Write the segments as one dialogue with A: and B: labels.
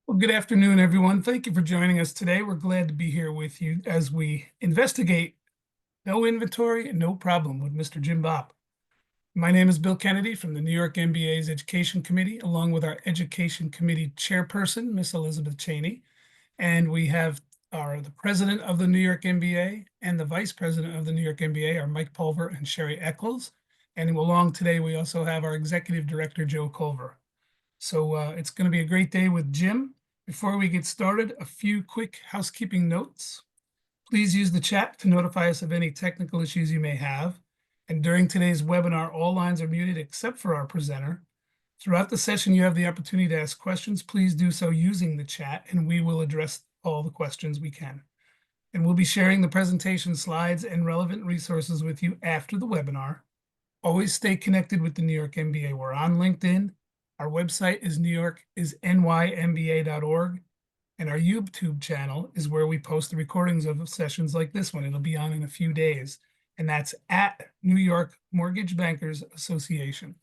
A: Well, good afternoon, everyone. Thank you for joining us today. We're glad to be here with you as we investigate no inventory and no problem with Mr. Jim Bopp. My name is Bill Kennedy from the New York MBA's Education Committee, along with our Education Committee Chairperson, Miss Elizabeth Cheney. And we have the President of the New York MBA and the Vice President of the New York MBA are Mike Pulver and Sherry Eccles. And along today, we also have our Executive Director, Joe Culver. So it's going to be a great day with Jim. Before we get started, a few quick housekeeping notes. Please use the chat to notify us of any technical issues you may have. And during today's webinar, all lines are muted except for our presenter. Throughout the session, you have the opportunity to ask questions. Please do so using the chat, and we will address all the questions we can. And we'll be sharing the presentation slides and relevant resources with you after the webinar. Always stay connected with the New York MBA. We're on LinkedIn. Our website is nymba.org, and our YouTube channel is where we post the recordings of sessions like this one. It'll be on in a few days, and that's at New York Mortgage Bankers Association.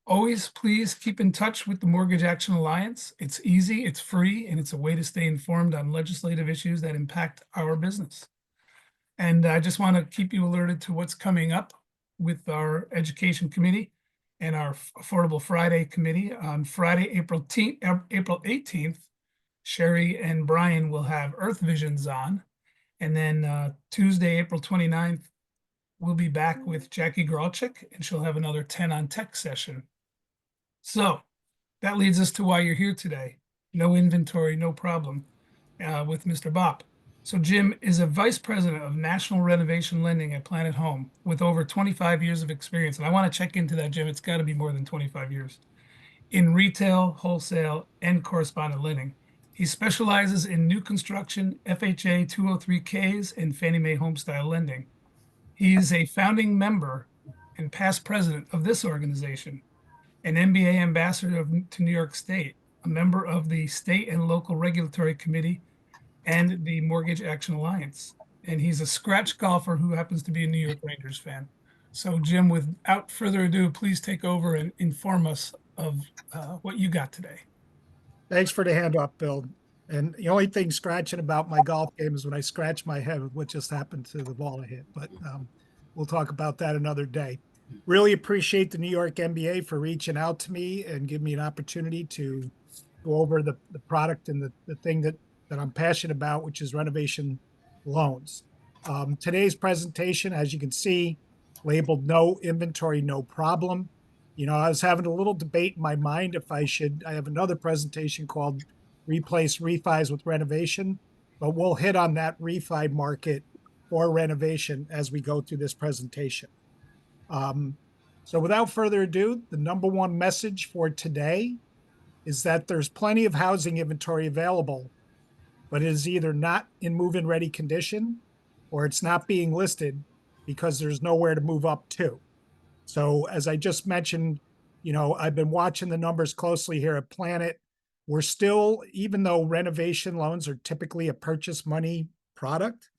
A: Always please keep in touch with the Mortgage Action Alliance. It's easy, it's free, and it's a way to stay informed on legislative issues that impact our business. And I just want to keep you alerted to what's coming up with our Education Committee and our Affordable Friday Committee. On Friday, April 18th, Sherry and Brian will have Earth Visions on. And then Tuesday, April 29th, we'll be back with Jackie Gralchik, and she'll have another 10 on Tech session. So that leads us to why you're here today. No inventory, no problem with Mr. Bopp. So Jim is a vice president of national renovation lending at Planet Home with over 25 years of experience. And I want to check into that, Jim. It's got to be more than 25 years in retail, wholesale, and correspondent lending. He specializes in new construction, FHA 203Ks, and Fannie Mae homestyle lending. He is a founding member and past president of this organization, an MBA ambassador to New York State, a member of the State and Local Regulatory Committee and the Mortgage Action Alliance. And he's a scratch golfer who happens to be a New York Rangers fan. So, Jim, without further ado, please take over and inform us of what you got today.
B: Thanks for the handoff, Bill. And the only thing scratching about my golf game is when I scratch my head with what just happened to the ball I hit. But we'll talk about that another day. Really appreciate the New York MBA for reaching out to me and give me an opportunity to go over the product and the thing that I'm passionate about, which is renovation loans. Today's presentation, as you can see, labeled no inventory, no problem. You know, I was having a little debate in my mind if I have another presentation called Replace Refis with Renovation, but we'll hit on that refi market or renovation as we go through this presentation. So without further ado, the number one message for today is that there's plenty of housing inventory available, but it is either not in move-in ready condition or it's not being listed because there's nowhere to move up to. So as I just mentioned, you know, I've been watching the numbers closely here at Planet. We're still, even though renovation loans are typically a purchase money product,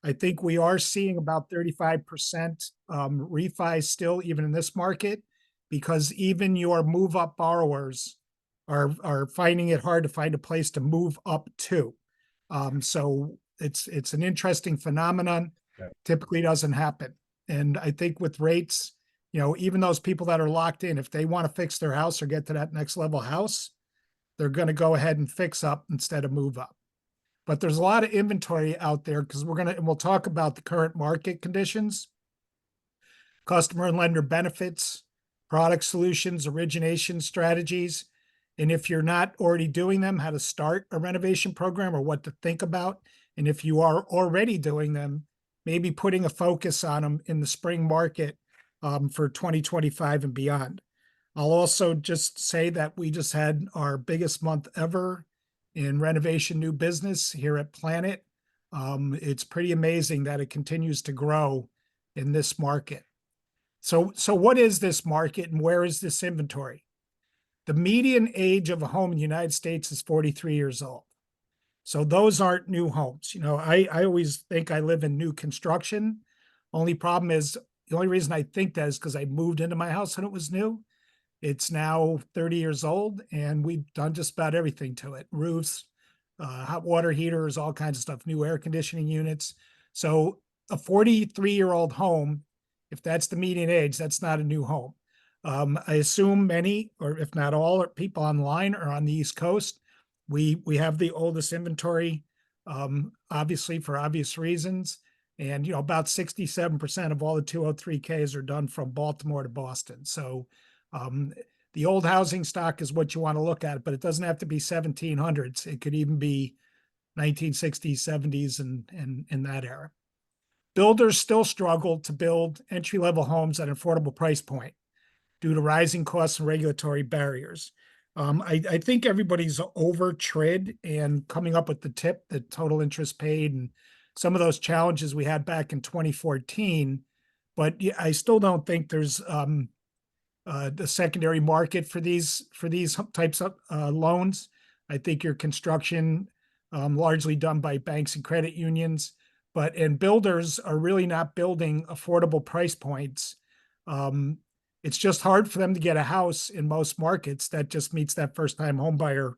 B: I think we are seeing about 35% refi still, even in this market, because even your move up borrowers are finding it hard to find a place to move up to. So it's an interesting phenomenon. Yeah. Typically doesn't happen. And I think with rates, you know, even those people that are locked in, if they want to fix their house or get to that next level house, they're going to go ahead and fix up instead of move up. But there's a lot of inventory out there because we'll talk about the current market conditions, customer and lender benefits, product solutions, origination strategies. And if you're not already doing them, how to start a renovation program or what to think about. And if you are already doing them, maybe putting a focus on them in the spring market for 2025 and beyond. I'll also just say that we just had our biggest month ever in renovation new business here at Planet. It's pretty amazing that it continues to grow in this market. So what is this market and where is this inventory? The median age of a home in the United States is 43 years old. So those aren't new homes. You know, I always think I live in new construction. Only problem is, the only reason I think that is because I moved into my house when it was new. It's now 30 years old, and we've done just about everything to it. Roofs, hot water heaters, all kinds of stuff, new air conditioning units. So a 43-year-old home, if that's the median age, that's not a new home. I assume many, or if not all, people online are on the East Coast. We have the oldest inventory, obviously for obvious reasons. And, about 67% of all the 203Ks are done from Baltimore to Boston. So the old housing stock is what you want to look at, but it doesn't have to be 1700s. It could even be 1960s, 70s, and in that era. Builders still struggle to build entry-level homes at an affordable price point due to rising costs and regulatory barriers. I think everybody's over TRID and coming up with the TIP, the total interest paid, and some of those challenges we had back in 2014. But I still don't think there's the secondary market for these types of loans. I think your construction largely done by banks and credit unions, and builders are really not building affordable price points. It's just hard for them to get a house in most markets that just meets that first-time home buyer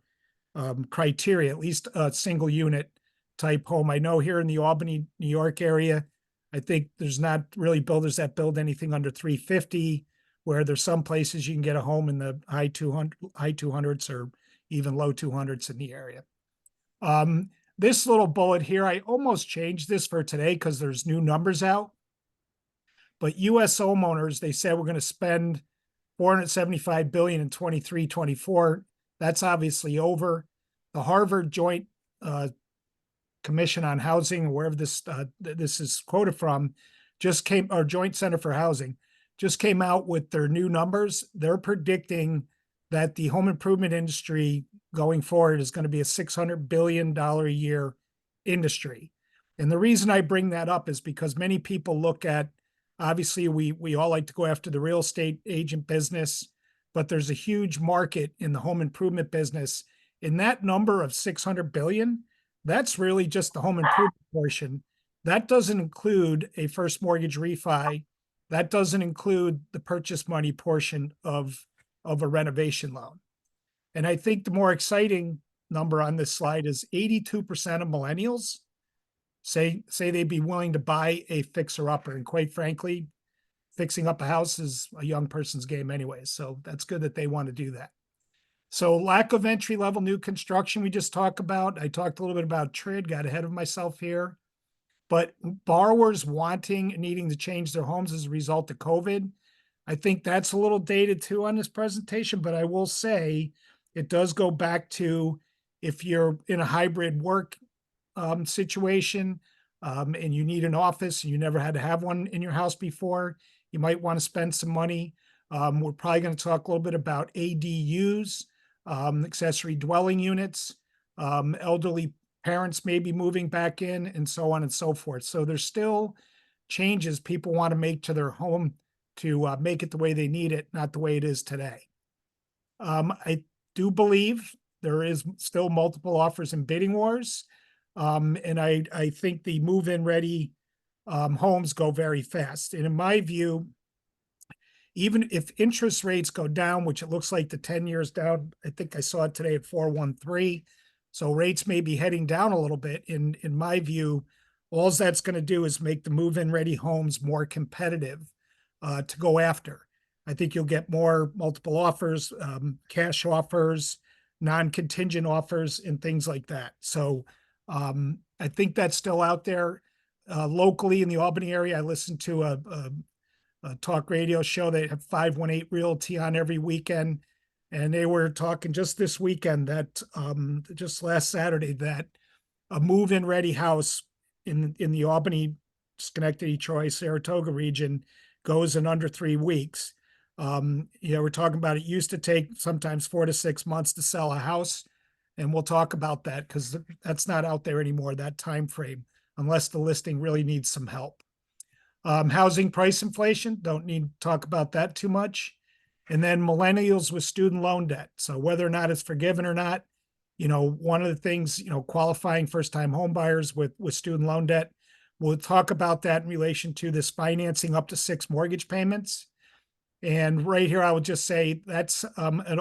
B: criteria, at least a single unit type home. I know here in the Albany, New York area, I think there's not really builders that build anything under 350, where there's some places you can get a home in the high 200s or even low 200s in the area. This little bullet here, I almost changed this for today because there's new numbers out. But US homeowners, they said we're going to spend $475 billion in 23-24. That's obviously over. The Harvard Joint Commission on Housing, wherever this is quoted from, or Joint Center for Housing, just came out with their new numbers. They're predicting that the home improvement industry going forward is going to be a $600 billion a year industry. And the reason I bring that up is because many people look at, obviously we all like to go after the real estate agent business, but there's a huge market in the home improvement business. In that number of 600 billion, that's really just the home improvement portion. That doesn't include a first mortgage refi. That doesn't include the purchase money portion of a renovation loan. And I think the more exciting number on this slide is 82% of millennials say they'd be willing to buy a fixer-upper. And quite frankly, fixing up a house is a young person's game anyway. So that's good that they want to do that. So lack of entry-level new construction we just talked about. I talked a little bit about TRID, got ahead of myself here. But borrowers wanting and needing to change their homes as a result of COVID, I think that's a little dated too on this presentation, but I will say it does go back to if you're in a hybrid work situation and you need an office and you never had to have one in your house before, you might want to spend some money. We're probably going to talk a little bit about ADUs, accessory dwelling units, elderly parents may be moving back in, and so on and so forth. So there's still changes people want to make to their home to make it the way they need it, not the way it is today. I do believe there is still multiple offers and bidding wars. And I think the move-in ready homes go very fast. And in my view, even if interest rates go down, which it looks like the 10 years down, I think I saw it today at 413. So rates may be heading down a little bit. In my view, all that's going to do is make the move-in ready homes more competitive to go after. I think you'll get more multiple offers, cash offers, non-contingent offers, and things like that. So I think that's still out there. Locally in the Albany area, I listened to a talk radio show. They have 518 Realty on every weekend. And they were talking just this weekend that just last Saturday that a move-in ready house in the Albany, Schenectady, Troy, Saratoga region goes in under 3 weeks. We're talking about it used to take sometimes 4 to 6 months to sell a house. And we'll talk about that because that's not out there anymore, that time frame, unless the listing really needs some help. Housing price inflation, don't need to talk about that too much. And then millennials with student loan debt. So whether or not it's forgiven or not, one of the things, qualifying first-time home buyers with student loan debt, we'll talk about that in relation to this financing up to 6 mortgage payments. And right here, I would just say that's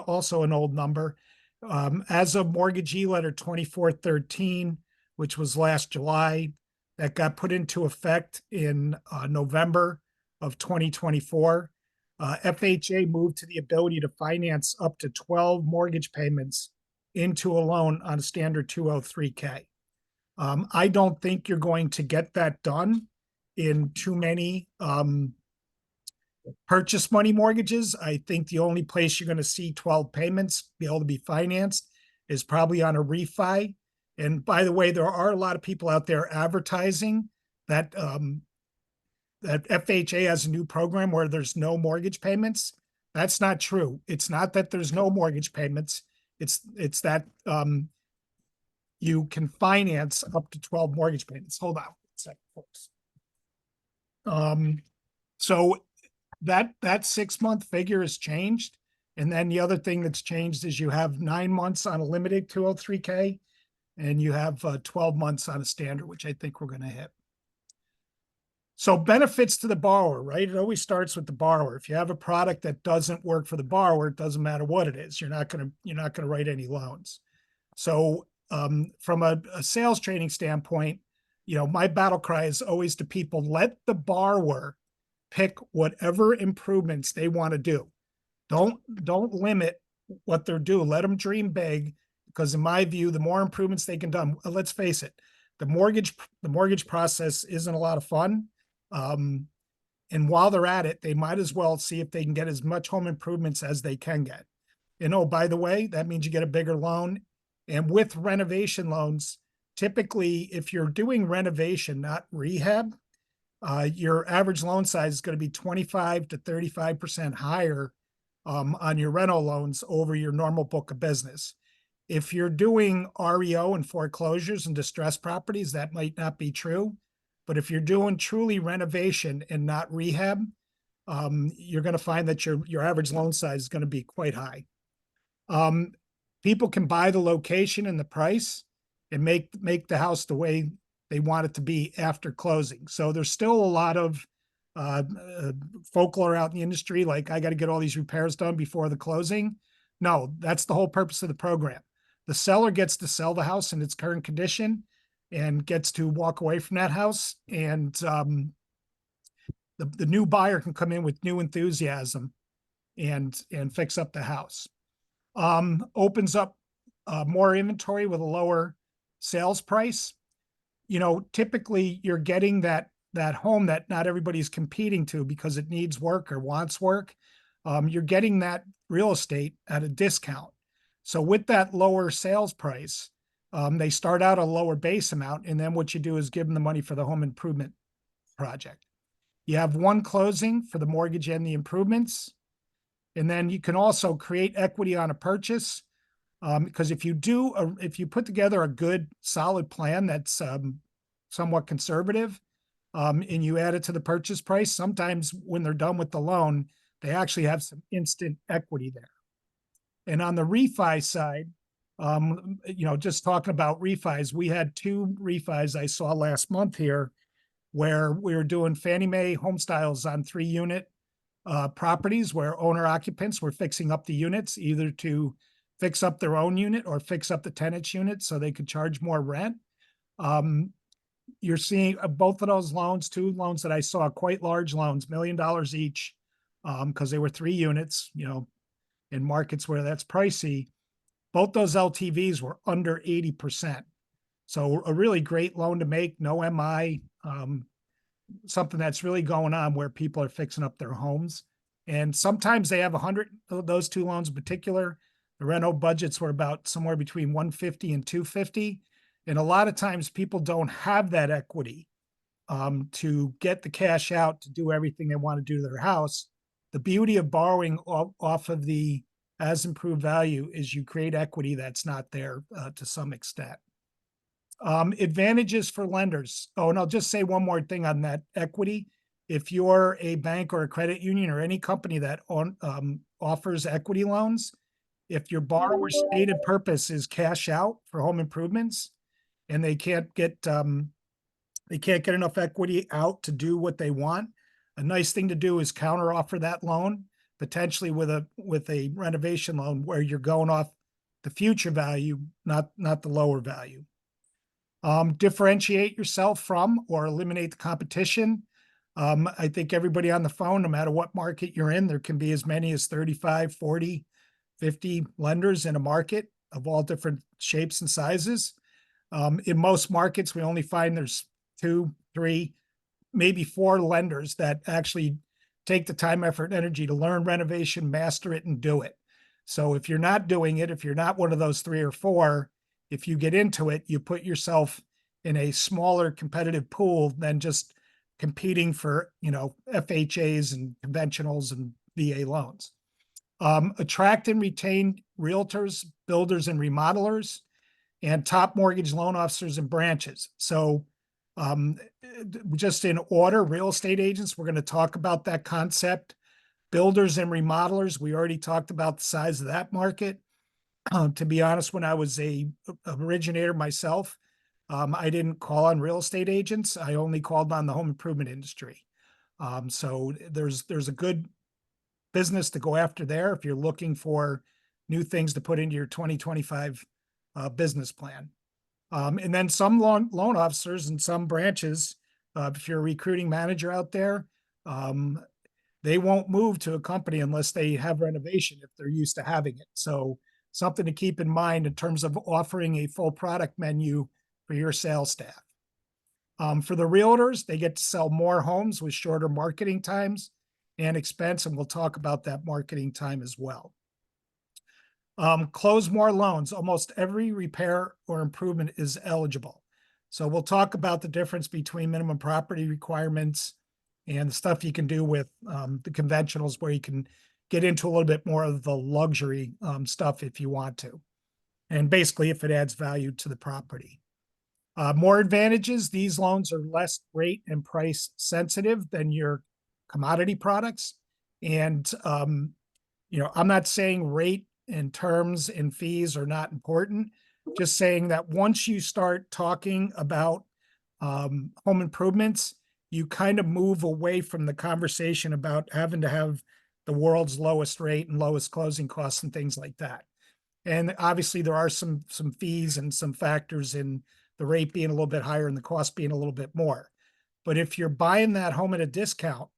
B: also an old number. As of Mortgage E-Letter 2413, which was last July, that got put into effect in November of 2024. FHA moved to the ability to finance up to 12 mortgage payments into a loan on a standard 203K. I don't think you're going to get that done in too many purchase money mortgages. I think the only place you're going to see 12 payments be able to be financed is probably on a refi. And by the way, there are a lot of people out there advertising that that FHA has a new program where there's no mortgage payments. That's not true. It's not that there's no mortgage payments. It's that you can finance up to 12 mortgage payments. Hold on a second, folks. So that 6-month figure has changed. And then the other thing that's changed is you have 9 months on a limited 203K and you have 12 months on a standard, which I think we're going to hit. So benefits to the borrower, right? It always starts with the borrower. If you have a product that doesn't work for the borrower, it doesn't matter what it is. You're not going to write any loans. So from a sales training standpoint, my battle cry is always to people, let the borrower pick whatever improvements they want to do. Don't limit what they're doing. Let them dream big, because in my view, the more improvements they can do, let's face it, the mortgage process isn't a lot of fun. And while they're at it, they might as well see if they can get as much home improvements as they can get. And oh, by the way, that means you get a bigger loan. And with renovation loans, typically, if you're doing renovation, not rehab, your average loan size is going to be 25 to 35% higher on your rental loans over your normal book of business. If you're doing REO and foreclosures and distressed properties, that might not be true. But if you're doing truly renovation and not rehab, you're going to find that your average loan size is going to be quite high. People can buy the location and the price and make the house the way they want it to be after closing. So there's still a lot of folklore out in the industry, like I got to get all these repairs done before the closing. No, that's the whole purpose of the program. The seller gets to sell the house in its current condition and gets to walk away from that house. And the new buyer can come in with new enthusiasm and fix up the house. Opens up more inventory with a lower sales price. Typically you're getting that home that not everybody's competing to because it needs work or wants work. You're getting that real estate at a discount. So with that lower sales price, they start out a lower base amount, and then what you do is give them the money for the home improvement project. You have one closing for the mortgage and the improvements. And then you can also create equity on a purchase. Because if you put together a good, solid plan that's somewhat conservative, and you add it to the purchase price, sometimes when they're done with the loan, they actually have some instant equity there. And on the refi side, just talking about refis, we had 2 refis I saw last month here where we were doing Fannie Mae home styles on 3-unit properties where owner occupants were fixing up the units, either to fix up their own unit or fix up the tenant's unit so they could charge more rent. You're seeing both of those loans, 2 loans that I saw, quite large loans, $1 million each, because they were 3 units, in markets where that's pricey. Both those LTVs were under 80%. So a really great loan to make, no MI, something that's really going on where people are fixing up their homes. And sometimes they have 100 of those 2 loans in particular. The reno budgets were about somewhere between 150 and 250. And a lot of times people don't have that equity to get the cash out to do everything they want to do to their house. The beauty of borrowing off of the as improved value is you create equity that's not there to some extent. Advantages for lenders. Oh, and I'll just say one more thing on that equity. If you're a bank or a credit union or any company that offers equity loans, if your borrower's stated purpose is cash out for home improvements and they can't get enough equity out to do what they want, a nice thing to do is counteroffer that loan potentially with a renovation loan where you're going off the future value, not the lower value. Differentiate yourself from or eliminate the competition. I think everybody on the phone, no matter what market you're in, there can be as many as 35, 40, 50 lenders in a market of all different shapes and sizes. In most markets, we only find there's 2, 3, maybe 4 lenders that actually take the time, effort, and energy to learn renovation, master it, and do it. So if you're not doing it, if you're not one of those 3 or 4, if you get into it, you put yourself in a smaller competitive pool than just competing for, FHAs and conventionals and VA loans. Attract and retain realtors, builders, and remodelers, and top mortgage loan officers and branches. So just in order, real estate agents, we're going to talk about that concept. Builders and remodelers, we already talked about the size of that market. To be honest, when I was a originator myself, I didn't call on real estate agents. I only called on the home improvement industry. So there's a good business to go after there if you're looking for new things to put into your 2025 business plan. And then some loan officers and some branches, if you're a recruiting manager out there, they won't move to a company unless they have renovation if they're used to having it. So something to keep in mind in terms of offering a full product menu for your sales staff. For the realtors, they get to sell more homes with shorter marketing times and expense, and we'll talk about that marketing time as well. Close more loans. Almost every repair or improvement is eligible. So we'll talk about the difference between minimum property requirements and the stuff you can do with the conventionals, where you can get into a little bit more of the luxury stuff if you want to. And basically, if it adds value to the property. More advantages, these loans are less rate and price sensitive than your commodity products. And, I'm not saying rate and terms and fees are not important. Just saying that once you start talking about home improvements, you kind of move away from the conversation about having to have the world's lowest rate and lowest closing costs and things like that. And obviously there are some fees and some factors in the rate being a little bit higher and the cost being a little bit more. But if you're buying that home at a discount,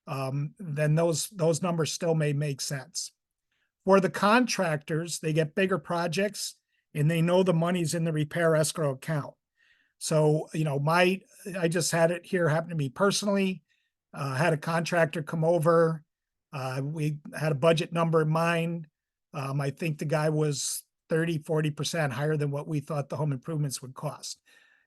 B: then those numbers still may make sense. For the contractors, they get bigger projects and they know the money's in the repair escrow account. So, I just had it here happen to me personally. Had a contractor come over. We had a budget number in mind. I think the guy was 30-40% higher than what we thought the home improvements would cost.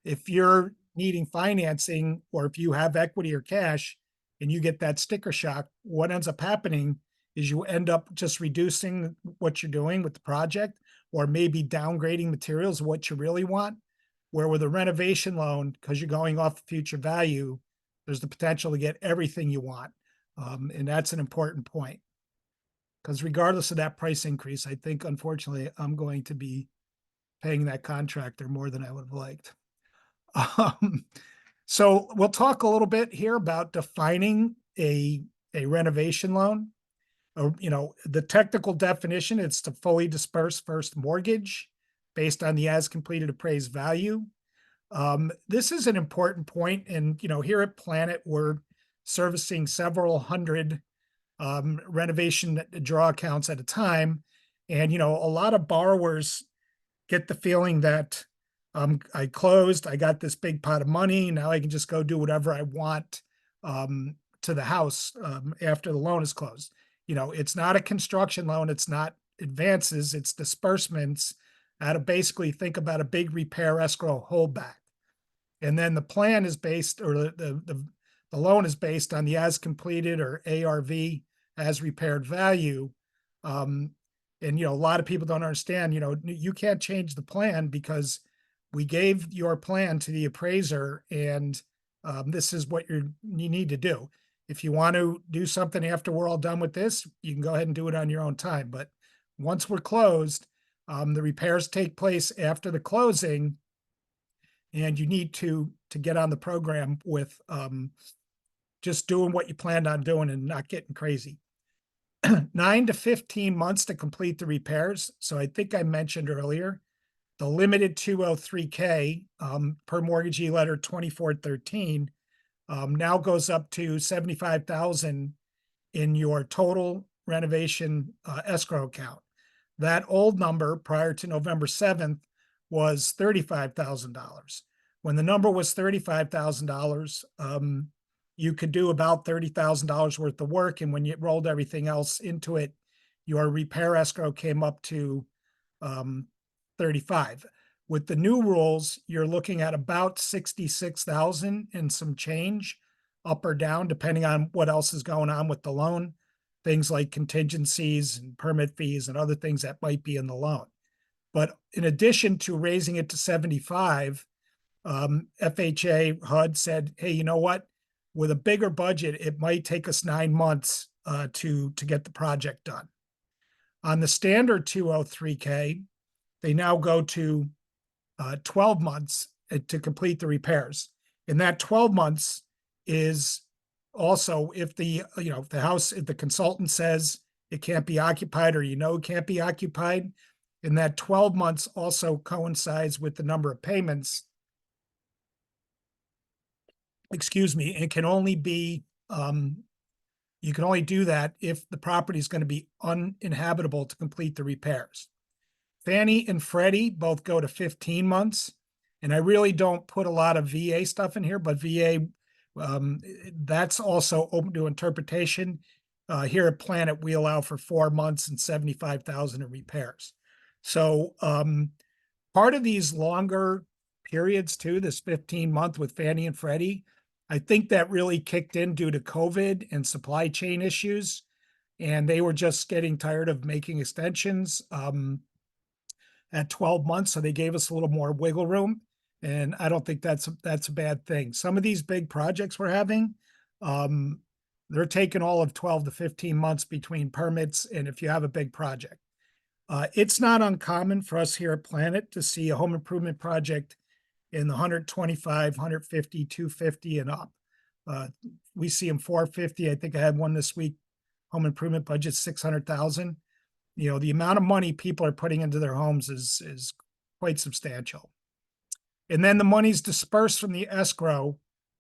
B: If you're needing financing, or if you have equity or cash and you get that sticker shock, what ends up happening is you end up just reducing what you're doing with the project, or maybe downgrading materials of what you really want. Where with a renovation loan, because you're going off future value, there's the potential to get everything you want. And that's an important point. Because regardless of that price increase, I think, unfortunately, I'm going to be paying that contractor more than I would have liked. So we'll talk a little bit here about defining a renovation loan. The technical definition, it's to fully disperse first mortgage based on the as completed appraised value. This is an important point. And, here at Planet, we're servicing several hundred renovation draw accounts at a time. And, a lot of borrowers get the feeling that I closed, I got this big pot of money, now I can just go do whatever I want to the house after the loan is closed. It's not a construction loan, it's not advances, it's disbursements. How to basically think about a big repair escrow holdback. And then the plan is based, or the loan is based on the as completed, or ARV, as repaired value. And, a lot of people don't understand, you can't change the plan because we gave your plan to the appraiser, and this is what you need to do. If you want to do something after we're all done with this, you can go ahead and do it on your own time. But once we're closed, the repairs take place after the closing, and you need to get on the program with just doing what you planned on doing and not getting crazy. 9 to 15 months to complete the repairs. So I think I mentioned earlier, the limited 203K per mortgagee letter 2413 now goes up to 75,000 in your total renovation escrow account. That old number prior to November 7th was $35,000. When the number was $35,000, you could do about $30,000 worth of work. And when you rolled everything else into it, your repair escrow came up to 35. With the new rules, you're looking at about 66,000 and some change, up or down, depending on what else is going on with the loan, things like contingencies and permit fees and other things that might be in the loan. But in addition to raising it to 75, FHA HUD said, hey, you know what? With a bigger budget, it might take us 9 months to get the project done. On the standard 203K, they now go to 12 months to complete the repairs. And that 12 months is also if the house, if the consultant says it can't be occupied or it can't be occupied, and that 12 months also coincides with the number of payments. Excuse me, it can only be you can only do that if the property is going to be uninhabitable to complete the repairs. Fannie and Freddie both go to 15 months. And I really don't put a lot of VA stuff in here, but VA, that's also open to interpretation. Here at Planet, we allow for 4 months and 75,000 in repairs. So part of these longer periods too, this 15-month with Fannie and Freddie, I think that really kicked in due to COVID and supply chain issues. And they were just getting tired of making extensions at 12 months. So they gave us a little more wiggle room. And I don't think that's a bad thing. Some of these big projects we're having, they're taking all of 12 to 15 months between permits. And if you have a big project, it's not uncommon for us here at Planet to see a home improvement project in the 125, 150, 250 and up. We see them 450. I think I had one this week. Home improvement budget 600,000. The amount of money people are putting into their homes is quite substantial. And then the money's dispersed from the escrow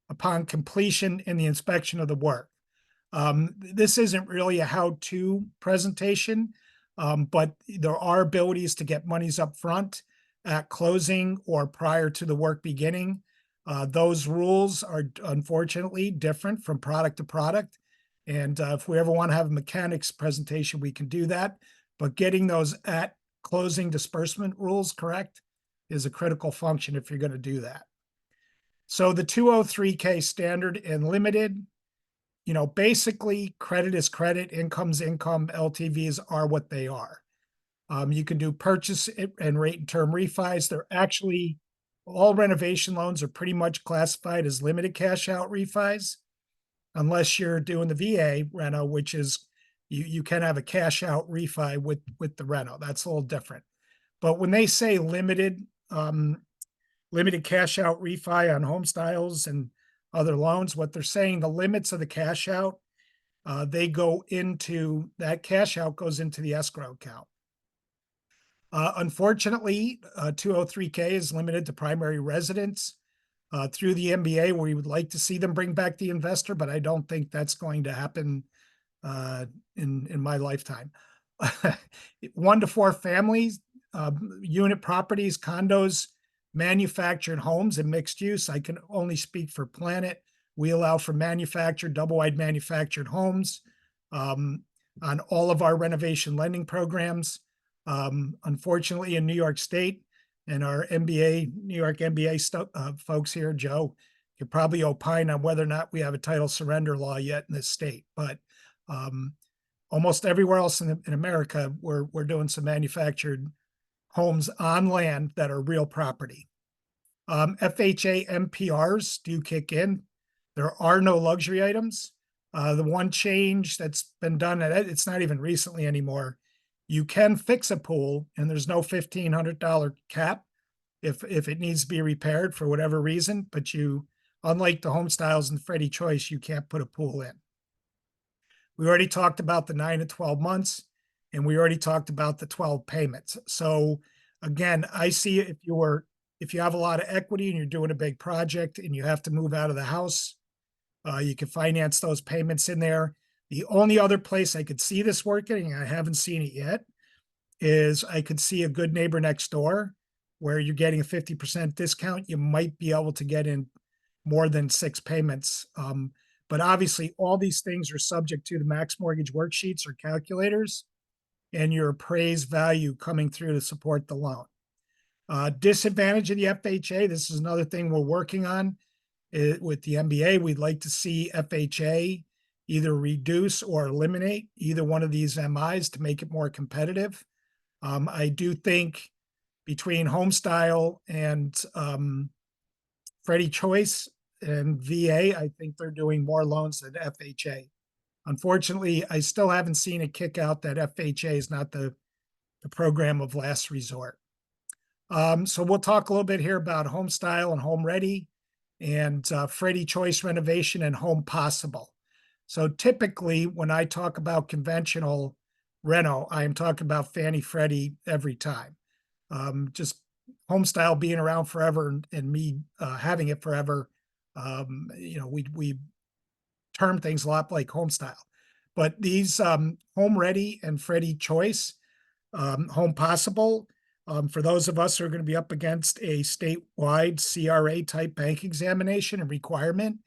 B: upon completion and the inspection of the work. This isn't really a how-to presentation, but there are abilities to get monies up front at closing or prior to the work beginning. Those rules are unfortunately different from product to product. And if we ever want to have a mechanics presentation, we can do that. But getting those at closing disbursement rules correct is a critical function if you're going to do that. So the 203K standard and limited, basically credit is credit, income's income, LTVs are what they are. You can do purchase and rate and term refis. They're actually, all renovation loans are pretty much classified as limited cash out refis, unless you're doing the VA reno, which is you can have a cash out refi with the reno. That's a little different. But when they say limited cash out refi on home styles and other loans, what they're saying, the limits of the cash out, they go into that cash out goes into the escrow account. Unfortunately, 203K is limited to primary residents. Through the MBA, we would like to see them bring back the investor, but I don't think that's going to happen in my lifetime. 1 to 4 families, unit properties, condos, manufactured homes, and mixed use. I can only speak for Planet. We allow for manufactured, double-wide manufactured homes on all of our renovation lending programs. Unfortunately, in New York State, and our MBA, New York MBA folks here, Joe, could probably opine on whether or not we have a title surrender law yet in this state. But almost everywhere else in America, we're doing some manufactured homes on land that are real property. FHA MPRs do kick in. There are no luxury items. The one change that's been done, it's not even recently anymore. You can fix a pool and there's no $1,500 cap if it needs to be repaired for whatever reason, but unlike the Home Styles and Freddie Choice, you can't put a pool in. We already talked about the 9 to 12 months, and we already talked about the 12 payments. So again, I see if you have a lot of equity and you're doing a big project and you have to move out of the house, you can finance those payments in there. The only other place I could see this working, and I haven't seen it yet, is I could see a good neighbor next door where you're getting a 50% discount. You might be able to get in more than 6 payments. But obviously, all these things are subject to the max mortgage worksheets or calculators and your appraised value coming through to support the loan. Disadvantage of the FHA, this is another thing we're working on with the MBA. We'd like to see FHA either reduce or eliminate either one of these MIs to make it more competitive. I do think between Homestyle and Freddie Choice and VA, I think they're doing more loans than FHA. Unfortunately, I still haven't seen a kick out that FHA is not the program of last resort. So we'll talk a little bit here about Homestyle and Home Ready and Freddie Choice Renovation and Home Possible. So typically when I talk about conventional reno, I am talking about Fannie Freddie every time. Just Homestyle being around forever and me having it forever, we term things a lot like Homestyle. But these Home Ready and Freddie Choice, Home Possible, for those of us who are going to be up against a statewide CRA type bank examination and requirement,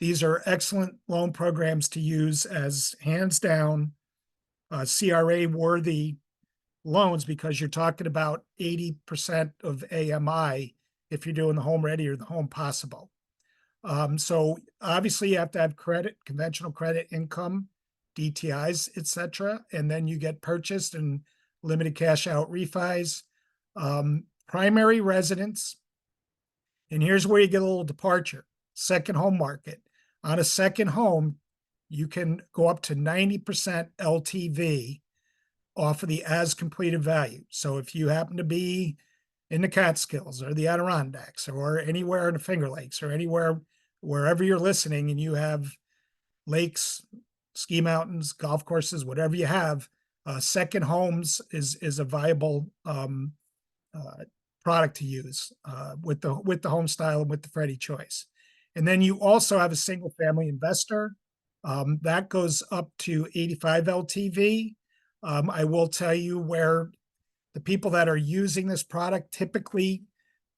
B: these are excellent loan programs to use as hands down CRA worthy loans, because you're talking about 80% of AMI if you're doing the Home Ready or the Home Possible. So obviously you have to have credit, conventional credit, income, DTIs, etc., and then you get purchased and limited cash out refis. Primary residence, and here's where you get a little departure. Second home market. On a second home, you can go up to 90% LTV off of the as completed value. So if you happen to be in the Catskills or the Adirondacks or anywhere in the Finger Lakes or anywhere, wherever you're listening, and you have lakes, ski mountains, golf courses, whatever you have, second homes is a viable product to use with the Homestyle and with the Freddie Choice. And then you also have a single family investor that goes up to 85 LTV. I will tell you where the people that are using this product typically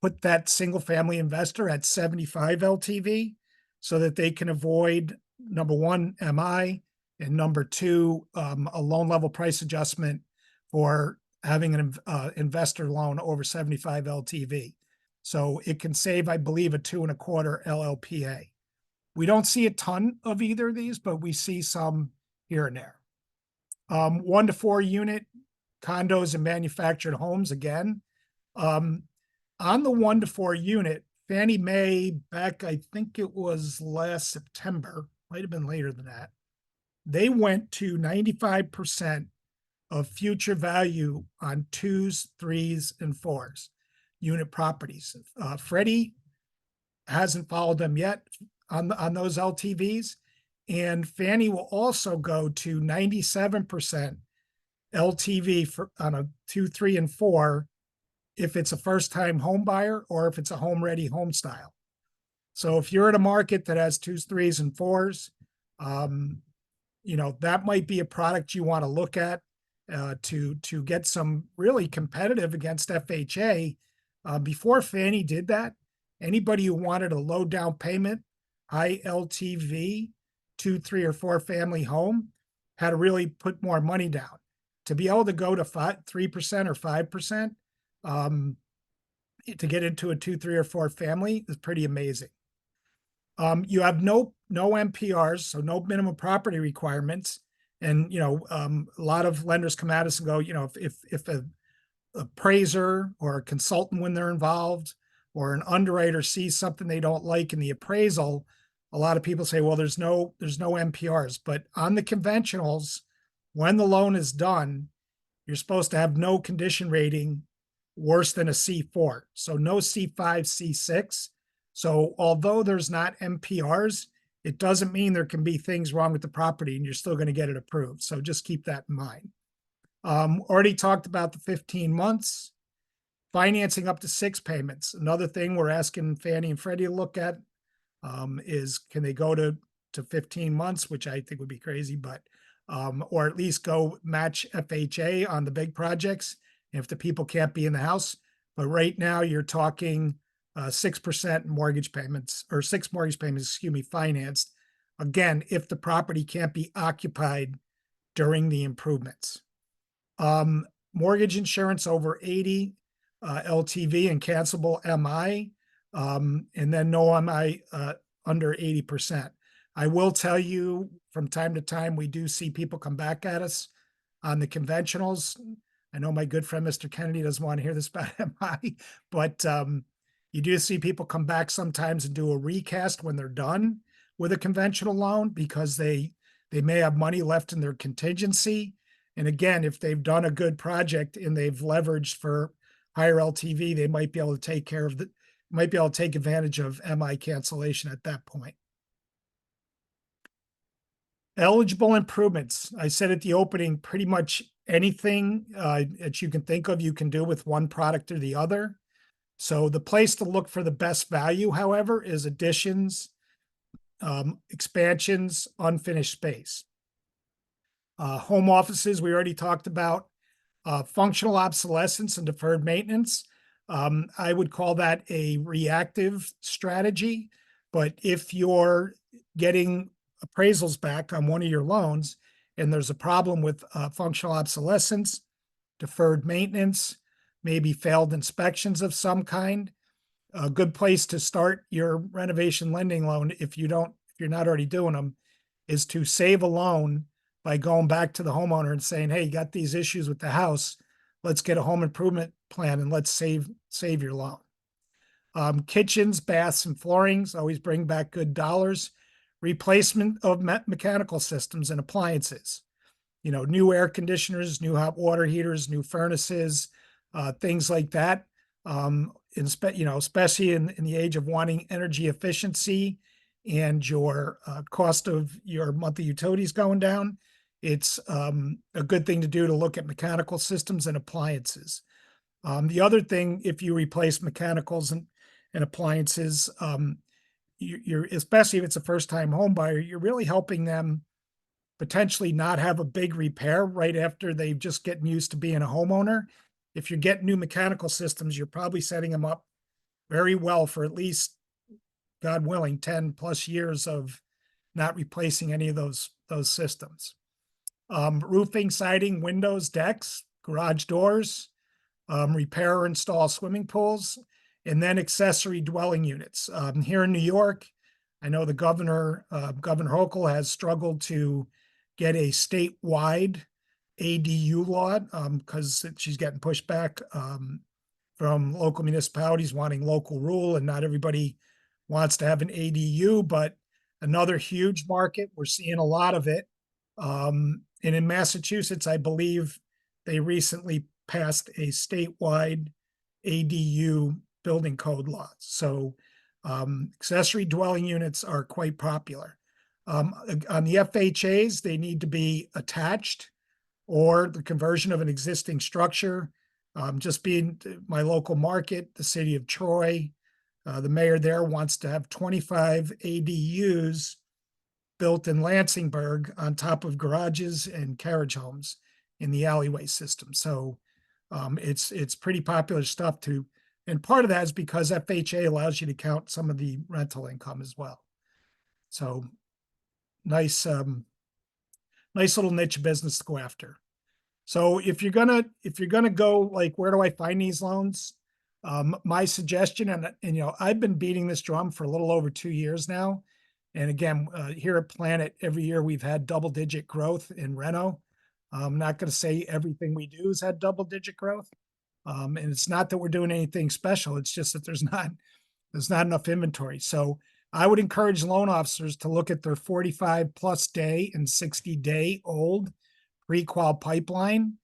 B: put that single family investor at 75 LTV so that they can avoid, number one, MI, and number two, a loan level price adjustment for having an investor loan over 75 LTV. So it can save, I believe, a 2.25 LLPA. We don't see a ton of either of these, but we see some here and there. 1 to 4 unit condos and manufactured homes again. On the 1 to 4 unit, Fannie Mae back, I think it was last September, might have been later than that. They went to 95% of future value on 2s, 3s, and 4s unit properties. Freddie hasn't followed them yet on those LTVs, and Fannie will also go to 97% LTV on a 2, 3, and 4 if it's a first-time home buyer or if it's a Home Ready Homestyle. So if you're in a market that has 2s, 3s, and 4s, that might be a product you want to look at to get some really competitive against FHA. Before Fannie did that, anybody who wanted a low down payment, high LTV, 2, 3, or 4 family home had to really put more money down. To be able to go to 3% or 5% to get into a 2, 3, or 4 family is pretty amazing. You have no MPRs, so no minimum property requirements. And, a lot of lenders come at us and go, if a appraiser or a consultant, when they're involved, or an underwriter sees something they don't like in the appraisal, a lot of people say, well, there's no MPRs. But on the conventionals, when the loan is done, you're supposed to have no condition rating worse than a C4. So no C5, C6. So although there's not MPRs, it doesn't mean there can be things wrong with the property and you're still going to get it approved. So just keep that in mind. Already talked about the 15 months. Financing up to 6 payments. Another thing we're asking Fannie and Freddie to look at is can they go to 15 months, which I think would be crazy, but or at least go match FHA on the big projects if the people can't be in the house. But right now you're talking 6% mortgage payments or 6 mortgage payments, excuse me, financed. Again, if the property can't be occupied during the improvements. Mortgage insurance over 80 LTV and cancelable MI, and then no MI under 80%. I will tell you from time to time, we do see people come back at us on the conventionals. I know my good friend, Mr. Kennedy, doesn't want to hear this about MI, but you do see people come back sometimes and do a recast when they're done with a conventional loan because they may have money left in their contingency. And again, if they've done a good project and they've leveraged for higher LTV, they might be able to take care of might be able to take advantage of MI cancellation at that point. Eligible improvements. I said at the opening, pretty much anything that you can think of, you can do with one product or the other. So the place to look for the best value, however, is additions, expansions, unfinished space. Home offices, we already talked about. Functional obsolescence and deferred maintenance. I would call that a reactive strategy, but if you're getting appraisals back on one of your loans and there's a problem with functional obsolescence, deferred maintenance, maybe failed inspections of some kind, a good place to start your renovation lending loan if you're not already doing them is to save a loan by going back to the homeowner and saying, hey, you got these issues with the house. Let's get a home improvement plan and let's save your loan. Kitchens, baths, and floorings always bring back good dollars. Replacement of mechanical systems and appliances. You know, new air conditioners, new hot water heaters, new furnaces, things like that. Especially in the age of wanting energy efficiency and your cost of your monthly utilities going down, it's a good thing to do to look at mechanical systems and appliances. The other thing, if you replace mechanicals and appliances, you're especially if it's a first-time home buyer, you're really helping them potentially not have a big repair right after they've just getting used to being a homeowner. If you're getting new mechanical systems, you're probably setting them up very well for at least, God willing, 10 plus years of not replacing any of those systems. Roofing, siding, windows, decks, garage doors, repair or install swimming pools, and then accessory dwelling units. Here in New York, I know the Governor Hochul has struggled to get a statewide ADU law because she's getting pushed back from local municipalities wanting local rule, and not everybody wants to have an ADU, but another huge market. We're seeing a lot of it. And in Massachusetts, I believe they recently passed a statewide ADU building code law. So accessory dwelling units are quite popular. On the FHAs, they need to be attached or the conversion of an existing structure. Just being my local market, the city of Troy, the mayor there wants to have 25 ADUs built in Lansingburg on top of garages and carriage homes in the alleyway system. So it's pretty popular stuff too. And part of that is because FHA allows you to count some of the rental income as well. So nice little niche business to go after. So if you're gonna go like, where do I find these loans? My suggestion, and I've been beating this drum for a little over 2 years now. And again, here at Planet, every year we've had double-digit growth in reno. I'm not going to say everything we do has had double-digit growth. And it's not that we're doing anything special. It's just that there's not enough inventory. So I would encourage loan officers to look at their 45 plus day and 60-day old pre-qual pipeline.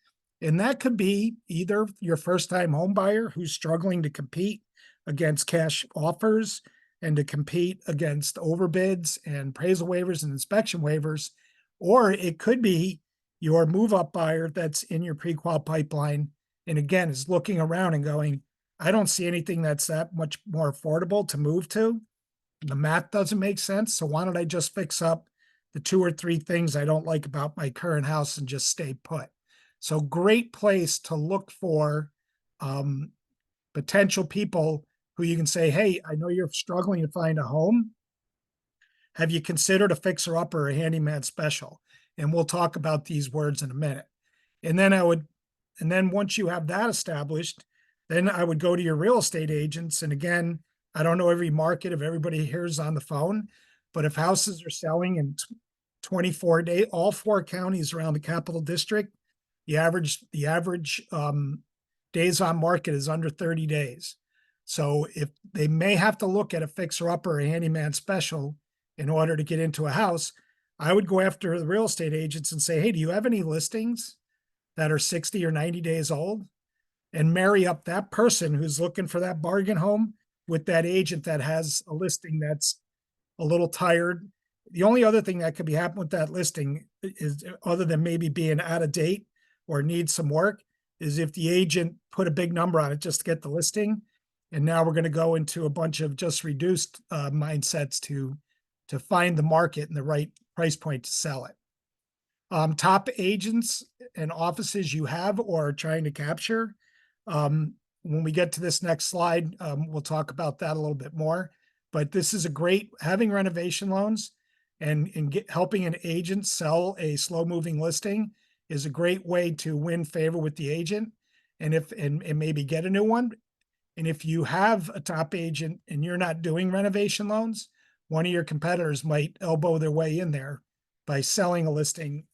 B: And that could be either your first-time home buyer who's struggling to compete against cash offers. and to compete against overbids and appraisal waivers and inspection waivers. Or it could be your move-up buyer that's in your pre-qual pipeline, and again, is looking around and going, I don't see anything that's that much more affordable to move to. The math doesn't make sense, so why don't I just fix up the 2 or 3 things I don't like about my current house and just stay put? So great place to look for potential people who you can say, hey, I know you're struggling to find a home. Have you considered a fixer upper or a handyman special? And we'll talk about these words in a minute. And then once you have that established, then I would go to your real estate agents. And again, I don't know every market if everybody here is on the phone, but if houses are selling in 24 days, all 4 counties around the Capital District, the average days on market is under 30 days. So if they may have to look at a fixer upper or a handyman special in order to get into a house, I would go after the real estate agents and say, hey, do you have any listings that are 60 or 90 days old? And marry up that person who's looking for that bargain home with that agent that has a listing that's a little tired. The only other thing that could be happening with that listing is, other than maybe being out of date or needs some work, is if the agent put a big number on it just to get the listing. And now we're going to go into a bunch of just reduced mindsets to find the market and the right price point to sell it. Top agents and offices you have or are trying to capture. When we get to this next slide, we'll talk about that a little bit more. But this is a great, having renovation loans and helping an agent sell a slow moving listing is a great way to win favor with the agent and maybe get a new one. And if you have a top agent and you're not doing renovation loans, one of your competitors might elbow their way in there by selling a listing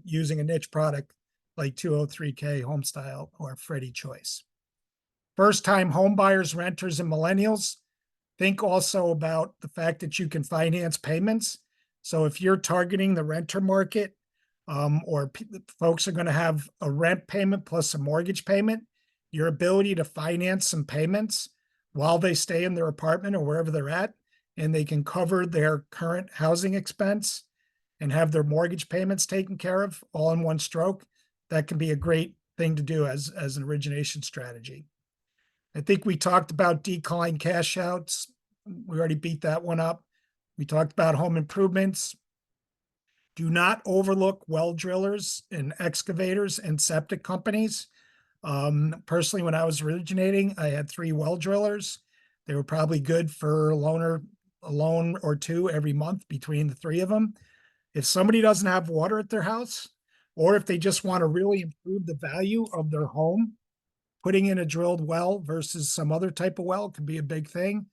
B: using a niche product like 203K Homestyle or Freddie Choice. First-time home buyers, renters, and millennials, think also about the fact that you can finance payments. So if you're targeting the renter market, or folks are going to have a rent payment plus a mortgage payment, your ability to finance some payments while they stay in their apartment or wherever they're at, and they can cover their current housing expense and have their mortgage payments taken care of all in one stroke, that can be a great thing to do as an origination strategy. I think we talked about decline cash outs. We already beat that one up. We talked about home improvements. Do not overlook well drillers and excavators and septic companies. Personally, when I was originating, I had 3 well drillers. They were probably good for a loan or 2 every month between the 3 of them. If somebody doesn't have water at their house, or if they just want to really improve the value of their home, putting in a drilled well versus some other type of well can be a big thing.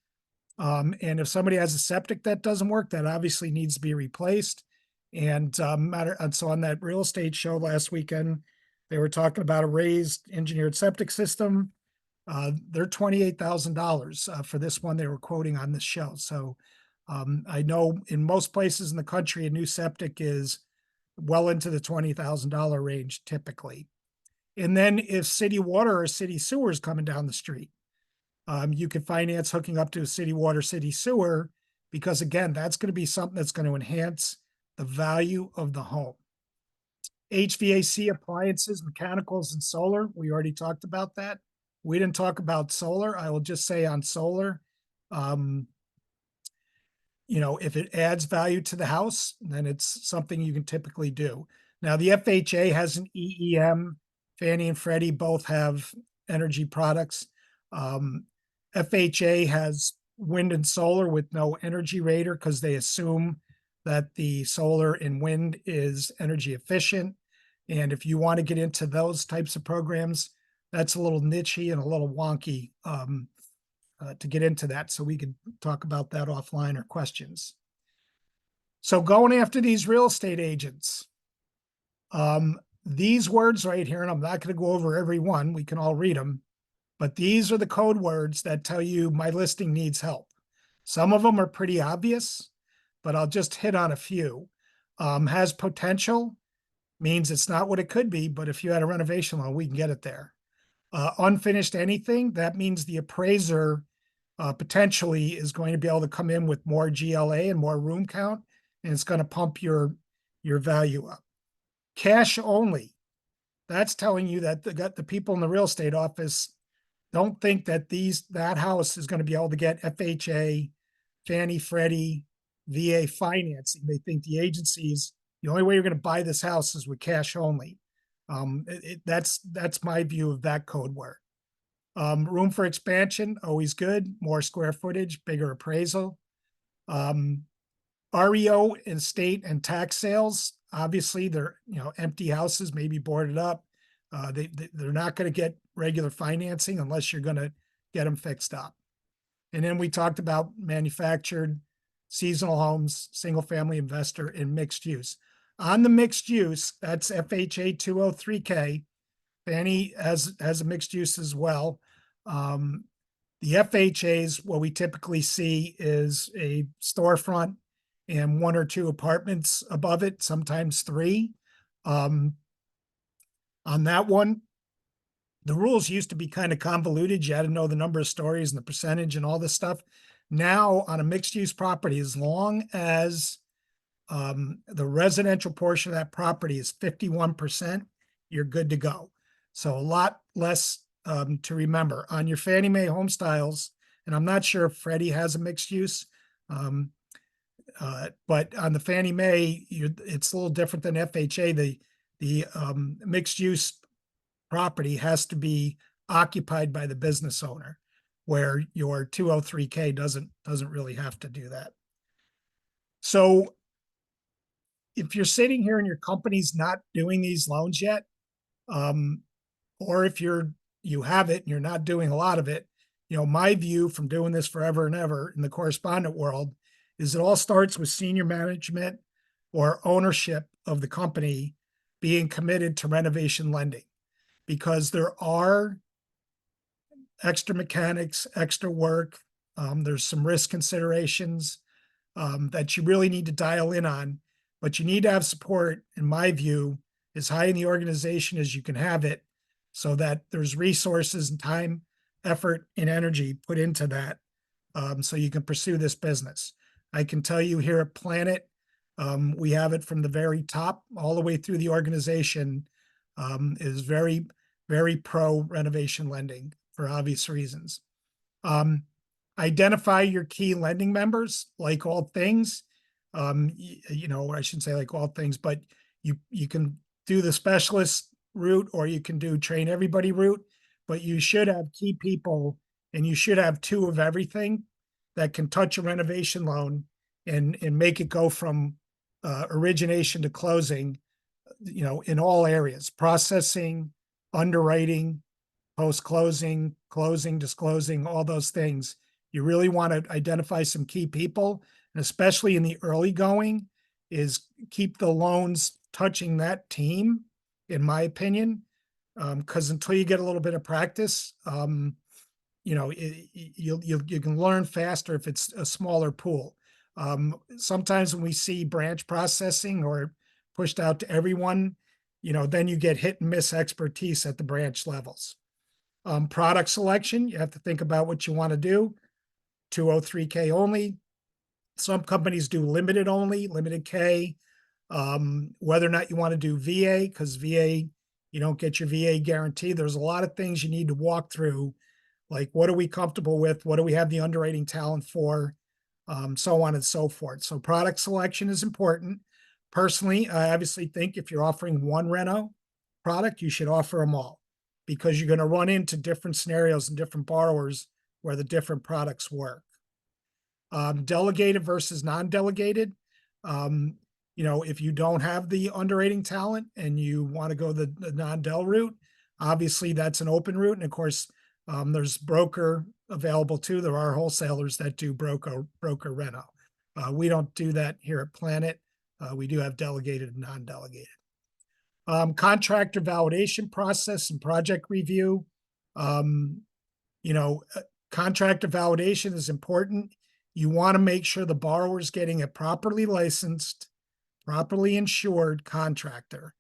B: And if somebody has a septic that doesn't work, that obviously needs to be replaced. And so on that real estate show last weekend, they were talking about a raised engineered septic system. They're $28,000 for this one they were quoting on this show. So I know in most places in the country, a new septic is well into the $20,000 range typically. And then if city water or city sewer is coming down the street, you can finance hooking up to a city water, city sewer, because again, that's going to be something that's going to enhance the value of the home. HVAC appliances, mechanicals, and solar. We already talked about that. We didn't talk about solar. I will just say on solar, if it adds value to the house, then it's something you can typically do. Now, the FHA has an EEM. Fannie and Freddie both have energy products. FHA has wind and solar with no energy rater because they assume that the solar and wind is energy efficient. And if you want to get into those types of programs, that's a little nichey and a little wonky to get into that. So we could talk about that offline or questions. So going after these real estate agents, these words right here, and I'm not going to go over every one, we can all read them, but these are the code words that tell you my listing needs help. Some of them are pretty obvious, but I'll just hit on a few. Has potential, means it's not what it could be, but if you had a renovation loan, we can get it there. Unfinished anything, that means the appraiser potentially is going to be able to come in with more GLA and more room count, and it's going to pump your value up. Cash only, that's telling you that the people in the real estate office don't think that that house is going to be able to get FHA, Fannie, Freddie, VA financing. They think the agencies, the only way you're going to buy this house is with cash only. That's my view of that code word. Room for expansion, always good. More square footage, bigger appraisal. REO and state and tax sales, obviously they're, empty houses, maybe boarded up. They're not going to get regular financing unless you're going to get them fixed up. And then we talked about manufactured, seasonal homes, single family investor, and mixed use. On the mixed use, that's FHA 203K. Fannie has a mixed use as well. The FHAs, what we typically see is a storefront and 1 or 2 apartments above it, sometimes 3. On that one, the rules used to be kind of convoluted. You had to know the number of stories and the percentage and all this stuff. Now, on a mixed-use property, as long as the residential portion of that property is 51%, you're good to go. So a lot less to remember. On your Fannie Mae home styles, and I'm not sure if Freddie has a mixed use, but on the Fannie Mae, it's a little different than FHA. The mixed use property has to be occupied by the business owner, where your 203K doesn't really have to do that. So if you're sitting here and your company's not doing these loans yet, or if you have it and you're not doing a lot of it, my view from doing this forever and ever in the correspondent world is it all starts with senior management or ownership of the company being committed to renovation lending, because there are extra mechanics, extra work. There's some risk considerations that you really need to dial in on, but you need to have support, in my view, as high in the organization as you can have it, so that there's resources and time, effort, and energy put into that, so you can pursue this business. I can tell you here at Planet, we have it from the very top all the way through the organization, is very, very pro renovation lending for obvious reasons. Identify your key lending members, like all things. I shouldn't say like all things, but you can do the specialist route or you can do train everybody route, but you should have key people and you should have 2 of everything that can touch a renovation loan and make it go from origination to closing, in all areas: processing, underwriting, post-closing, closing, disclosing, all those things. You really want to identify some key people, and especially in the early going, is keep the loans touching that team, in my opinion, because until you get a little bit of practice, you can learn faster if it's a smaller pool. Sometimes when we see branch processing or pushed out to everyone, then you get hit and miss expertise at the branch levels. Product selection, you have to think about what you want to do. 203K only. Some companies do limited only, limited K. Whether or not you want to do VA, because VA, you don't get your VA guarantee. There's a lot of things you need to walk through, like what are we comfortable with? What do we have the underwriting talent for? So on and so forth. So product selection is important. Personally, I obviously think if you're offering one reno product, you should offer them all, because you're going to run into different scenarios and different borrowers where the different products work. Delegated versus non-delegated. If you don't have the underwriting talent and you want to go the non-del route, obviously that's an open route. And of course, there's broker available too. There are wholesalers that do broker reno. We don't do that here at Planet. We do have delegated and non-delegated. Contractor validation process and project review. Contractor validation is important. You want to make sure the borrower is getting a properly licensed, properly insured contractor.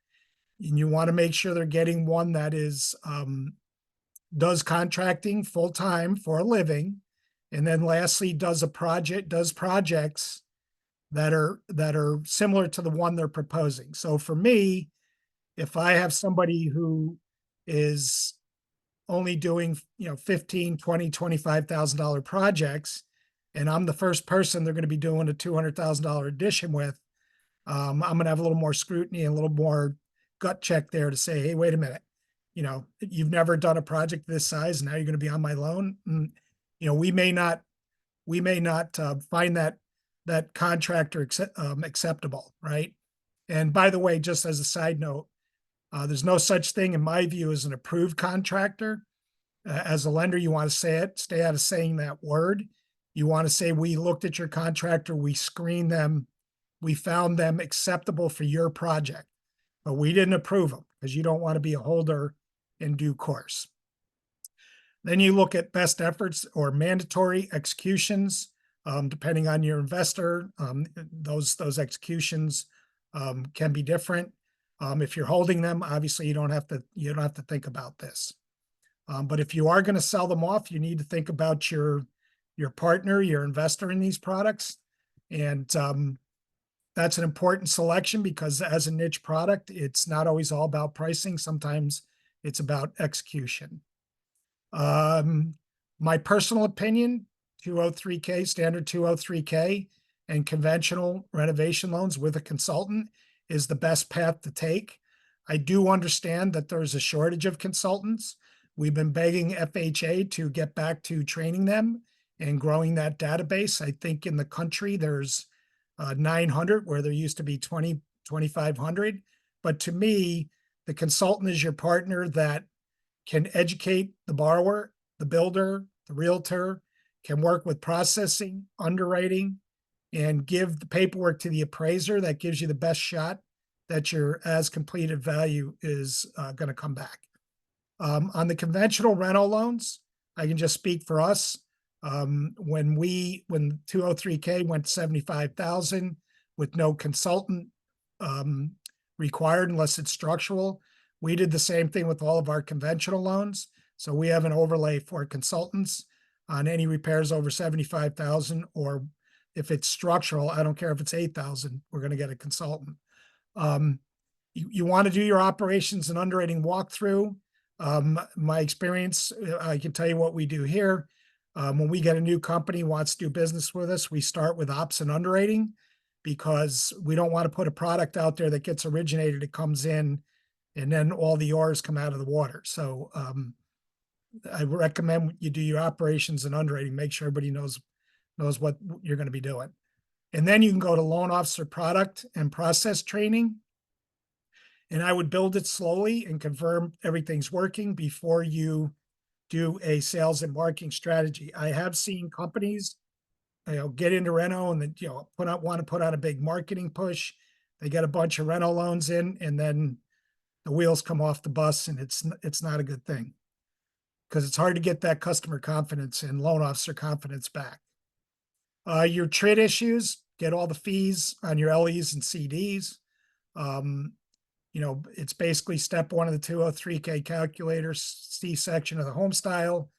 B: And you want to make sure they're getting one that is does contracting full-time for a living And then lastly, does projects that are similar to the one they're proposing. So for me, if I have somebody who is only doing, 15, 20, $25,000 projects, and I'm the first person they're going to be doing a $200,000 addition with, I'm going to have a little more scrutiny and a little more gut check there to say, hey, wait a minute, you've never done a project this size, and now you're going to be on my loan. We may not find that contractor acceptable, right? And by the way, just as a side note, there's no such thing in my view as an approved contractor. As a lender, you want to stay out of saying that word. You want to say, we looked at your contractor, we screened them, we found them acceptable for your project, but we didn't approve them because you don't want to be a holder in due course. Then you look at best efforts or mandatory executions, depending on your investor. Those executions can be different. If you're holding them, obviously you don't have to think about this. But if you are going to sell them off, you need to think about your partner, your investor in these products. And that's an important selection because as a niche product, it's not always all about pricing. Sometimes it's about execution. My personal opinion, 203K, standard 203K and conventional renovation loans with a consultant is the best path to take. I do understand that there's a shortage of consultants. We've been begging FHA to get back to training them and growing that database. I think in the country there's 900 where there used to be 2,500. But to me, the consultant is your partner that can educate the borrower, the builder, the realtor, can work with processing, underwriting, and give the paperwork to the appraiser that gives you the best shot that your as completed value is going to come back. On the conventional rental loans, I can just speak for us. When 203K went to 75,000 with no consultant required unless it's structural, we did the same thing with all of our conventional loans. So we have an overlay for consultants on any repairs over 75,000, or if it's structural, I don't care if it's 8,000, we're going to get a consultant. You want to do your operations and underwriting walkthrough. My experience, I can tell you what we do here. When we get a new company wants to do business with us, we start with ops and underwriting because we don't want to put a product out there that gets originated, it comes in, and then all the oars come out of the water. So I recommend you do your operations and underwriting, make sure everybody knows what you're going to be doing. And then you can go to loan officer product and process training. And I would build it slowly and confirm everything's working before you do a sales and marketing strategy. I have seen companies, get into reno and then, want to put out a big marketing push. They get a bunch of reno loans in, and then the wheels come off the bus, and it's not a good thing because it's hard to get that customer confidence and loan officer confidence back. Your TRID issues, get all the fees on your LEs and CDs. It's basically step one of the 203K calculator, C section of the home style.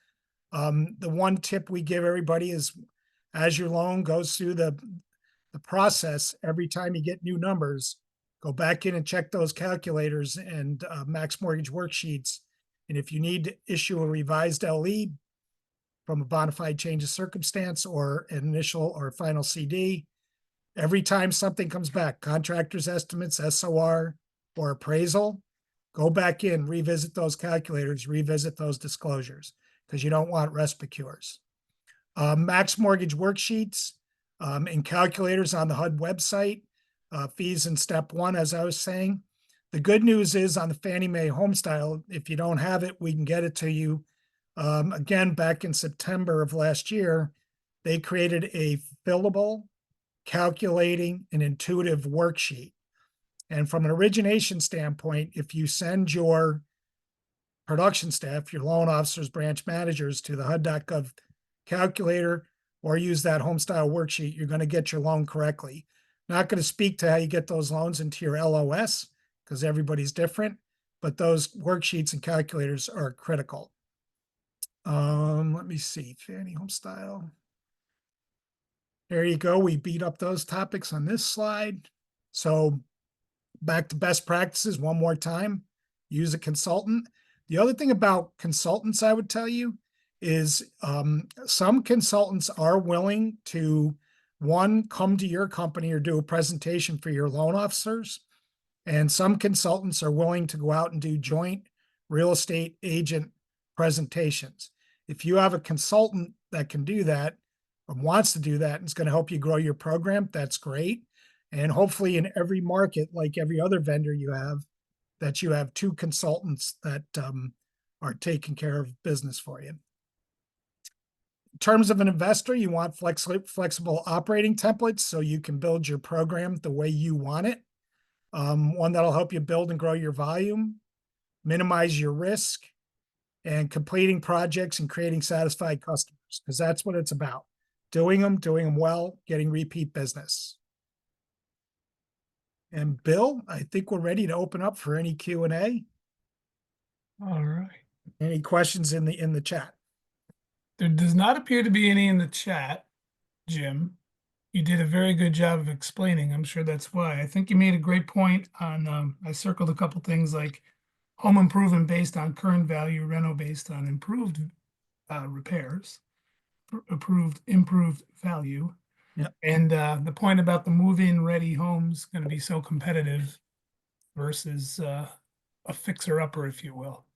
B: The one tip we give everybody is as your loan goes through the process, every time you get new numbers, go back in and check those calculators and max mortgage worksheets. And if you need to issue a revised LE from a bona fide change of circumstance or an initial or final CD, every time something comes back, contractor's estimates, SOR, or appraisal, go back in, revisit those calculators, revisit those disclosures, because you don't want respicures. Max mortgage worksheets and calculators on the HUD website, fees in step one, as I was saying. The good news is on the Fannie Mae Homestyle, if you don't have it, we can get it to you. Again, back in September of last year, they created a fillable, calculating, and intuitive worksheet. And from an origination standpoint, if you send your production staff, your loan officers, branch managers to the HUD.gov calculator or use that Homestyle worksheet, you're going to get your loan correctly. Not going to speak to how you get those loans into your LOS because everybody's different, but those worksheets and calculators are critical. Let me see, Fanny Home Style. There you go. We beat up those topics on this slide. So back to best practices one more time. Use a consultant. The other thing about consultants I would tell you is some consultants are willing to, one, come to your company or do a presentation for your loan officers. And some consultants are willing to go out and do joint real estate agent presentations. If you have a consultant that can do that or wants to do that and is going to help you grow your program, that's great. And hopefully in every market, like every other vendor you have, that you have two consultants that are taking care of business for you. In terms of an investor, you want flexible operating templates so you can build your program the way you want it. One that'll help you build and grow your volume, minimize your risk, and completing projects and creating satisfied customers, because that's what it's about. Doing them well, getting repeat business. And Bill, I think we're ready to open up for any Q&A.
A: All right.
B: Any questions in the chat?
A: There does not appear to be any in the chat, Jim. You did a very good job of explaining. I'm sure that's why. I think you made a great point on, I circled a couple things like home improvement based on current value, reno based on improved repairs, improved value.
B: Yep.
A: And the point about the move-in ready homes going to be so competitive versus a fixer-upper, if you will.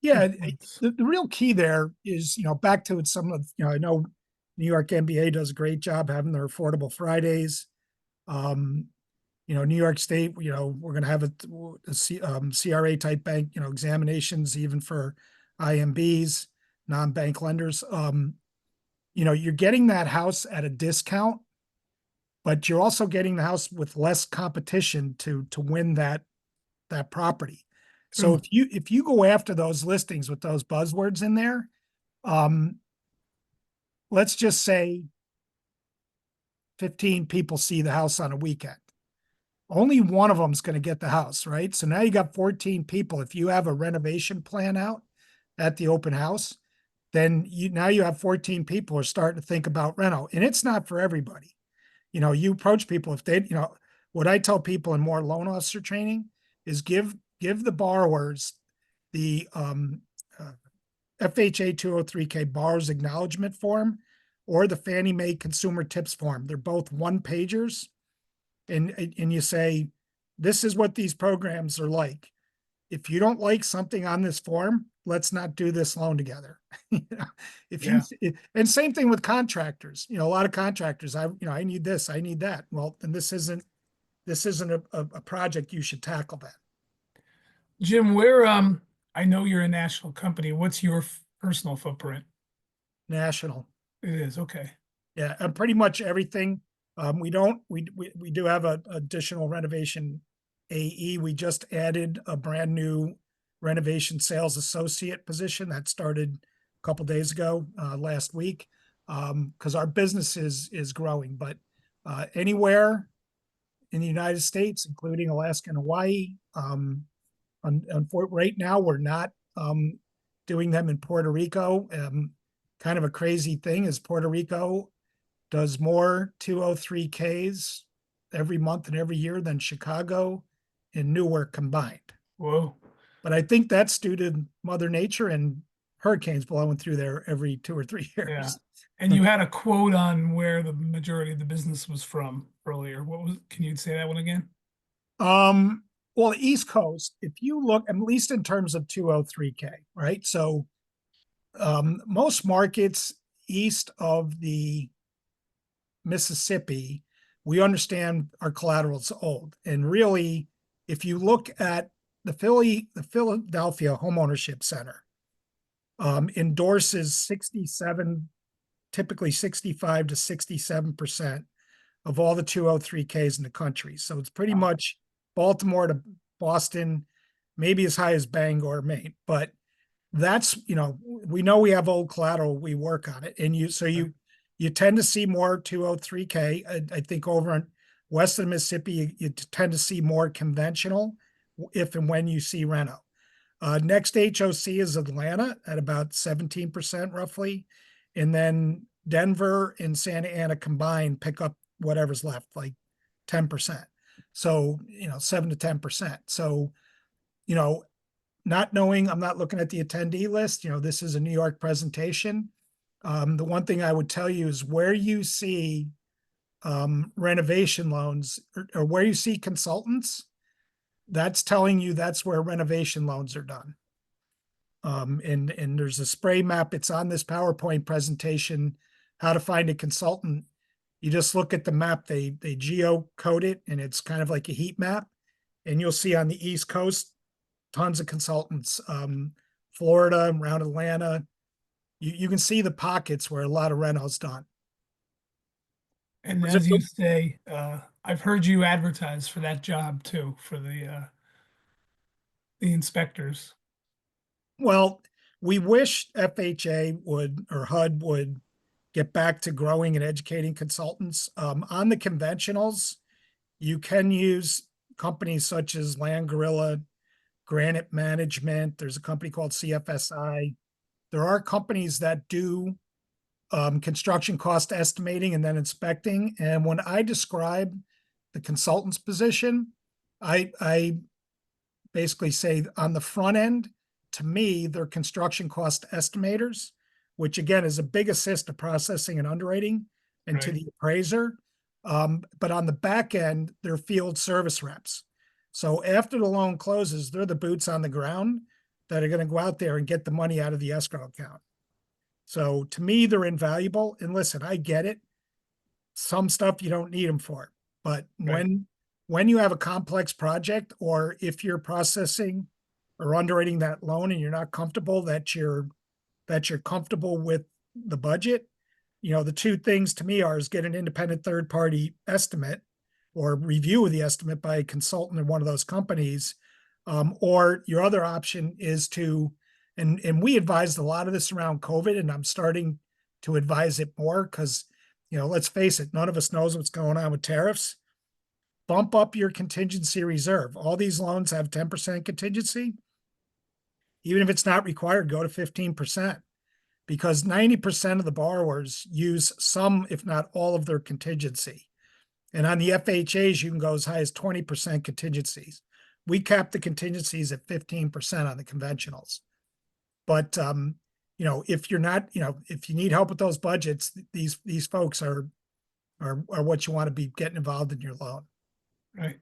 B: Yeah,
A: Good points.
B: the real key there is, back to some of, I know New York MBA does a great job having their Affordable Fridays. New York State, we're going to have a CRA type bank, examinations even for IMBs, non-bank lenders. You're getting that house at a discount, but you're also getting the house with less competition to win that property. So if you go after those listings with those buzzwords in there, let's just say 15 people see the house on a weekend. Only one of them is going to get the house, right? So now you got 14 people. If you have a renovation plan out at the open house, then now you have 14 people who are starting to think about reno. And it's not for everybody. You approach people if they, what I tell people in more loan officer training is give the borrowers the FHA 203K borrower's acknowledgement form or the Fannie Mae consumer tips form. They're both one pagers. And you say, this is what these programs are like. If you don't like something on this form, let's not do this loan together. And same thing with contractors. A lot of contractors, I need this, I need that. Well, then this isn't a project you should tackle then.
A: Jim, I know you're a national company. What's your personal footprint?
B: National.
A: It is, okay.
B: Yeah, and pretty much everything. We do have an additional renovation AE. We just added a brand new renovation sales associate position that started a couple days ago, last week, because our business is growing. But anywhere in the United States, including Alaska and Hawaii, right now we're not doing them in Puerto Rico. Kind of a crazy thing is Puerto Rico does more 203Ks every month and every year than Chicago and Newark combined.
A: Whoa.
B: But I think that's due to Mother Nature and hurricanes blowing through there every 2 or 3 years.
A: Yeah. And you had a quote on where the majority of the business was from earlier. Can you say that one again?
B: Well, the East Coast, if you look, at least in terms of 203K, right? So most markets east of the Mississippi, we understand our collateral's old. And really, if you look at the Philadelphia Homeownership Center, endorses 67, typically 65 to 67% of all the 203Ks in the country. So it's pretty much Baltimore to Boston, maybe as high as Bangor, Maine. But that's, we know we have old collateral, we work on it. And you tend to see more 203K. I think over in west of the Mississippi, you tend to see more conventional if and when you see reno. Next HOC is Atlanta at about 17% roughly. And then Denver and Santa Ana combined pick up whatever's left, like 10%. So, 7 to 10%. So, you know, not knowing, I'm not looking at the attendee list, this is a New York presentation. The one thing I would tell you is where you see renovation loans or where you see consultants, that's telling you that's where renovation loans are done. And there's a spray map. It's on this PowerPoint presentation, how to find a consultant. You just look at the map, they geocode it, and it's kind of like a heat map. And you'll see on the East Coast, tons of consultants, Florida, around Atlanta. You can see the pockets where a lot of reno's done.
A: And
B: Was it-
A: as you say, I've heard you advertise for that job too, for the inspectors.
B: Well, we wish FHA would, or HUD would, get back to growing and educating consultants. On the conventionals, you can use companies such as Land Gorilla, Granite Management. There's a company called CFSI. There are companies that do construction cost estimating and then inspecting. And when I describe the consultant's position, I basically say on the front end, to me, they're construction cost estimators, which again is a big assist to processing and underwriting and to
A: Right.
B: the appraiser. But on the back end, they're field service reps. So after the loan closes, they're the boots on the ground that are going to go out there and get the money out of the escrow account. So to me, they're invaluable. And listen, I get it. Some stuff you don't need them for, but
A: Right.
B: when you have a complex project, or if you're processing or underwriting that loan and you're not comfortable that you're comfortable with the budget, the two things to me are is get an independent third party estimate or review of the estimate by a consultant in one of those companies. Or your other option is to, and we advised a lot of this around COVID, and I'm starting to advise it more because, let's face it, none of us knows what's going on with tariffs. Bump up your contingency reserve. All these loans have 10% contingency. Even if it's not required, go to 15%, because 90% of the borrowers use some, if not all, of their contingency. And on the FHAs, you can go as high as 20% contingencies. We cap the contingencies at 15% on the conventionals. But if you're not, if you need help with those budgets, these folks are what you want to be getting involved in your loan.
A: Right.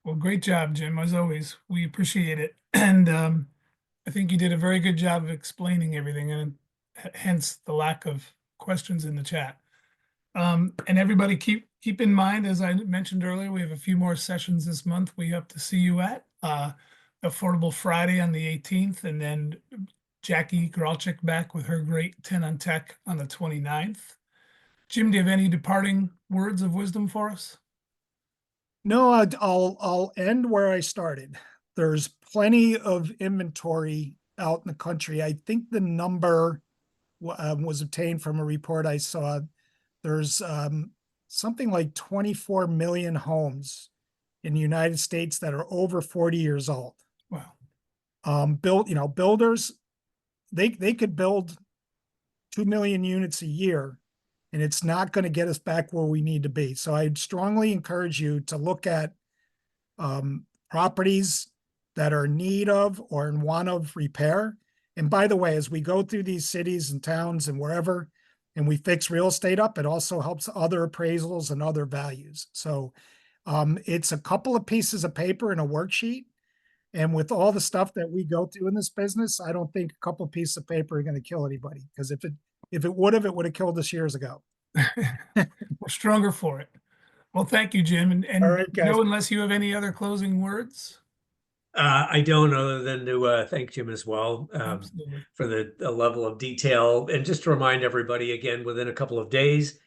A: Well, great job, Jim. As always, we appreciate it. And I think you did a very good job of explaining everything, and hence the lack of questions in the chat. And everybody keep in mind, as I mentioned earlier, we have a few more sessions this month we have to see you at. Affordable Friday on the 18th, and then Jackie Gralchik back with her great 10 on Tech on the 29th. Jim, do you have any departing words of wisdom for us?
B: No, I'll end where I started. There's plenty of inventory out in the country. I think the number was obtained from a report I saw. There's something like 24 million homes in the United States that are over 40 years old.
A: Wow.
B: Builders, they could build 2 million units a year, and it's not going to get us back where we need to be. So I'd strongly encourage you to look at properties that are in need of or in want of repair. And by the way, as we go through these cities and towns and wherever, and we fix real estate up, it also helps other appraisals and other values. So it's a couple of pieces of paper and a worksheet. And with all the stuff that we go through in this business, I don't think a couple of pieces of paper are going to kill anybody. Because if it would have killed us years ago.
A: We're stronger for it. Well, thank you, Jim. And
B: All right, guys.
A: Joe, unless you have any other closing words.
C: I don't, other than to thank Jim as well
A: Absolutely.
C: for the level of detail. And just to remind everybody again, within a couple of days,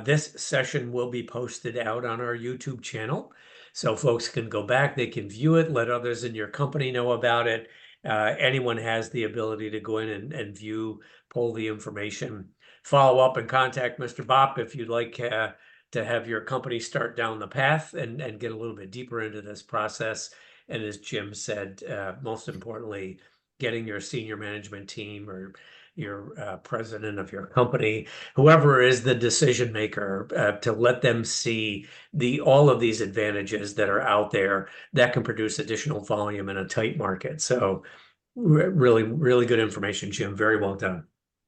C: this session will be posted out on our YouTube channel. So folks can go back, they can view it, let others in your company know about it. Anyone has the ability to go in and view, pull the information, follow up and contact Mr. Bopp if you'd like to have your company start down the path and get a little bit deeper into this process. And as Jim said, most importantly, getting your senior management team or your president of your company, whoever is the decision maker, to let them see all of these advantages that are out there that can produce additional volume in a tight market. So really, really good information, Jim. Very well done.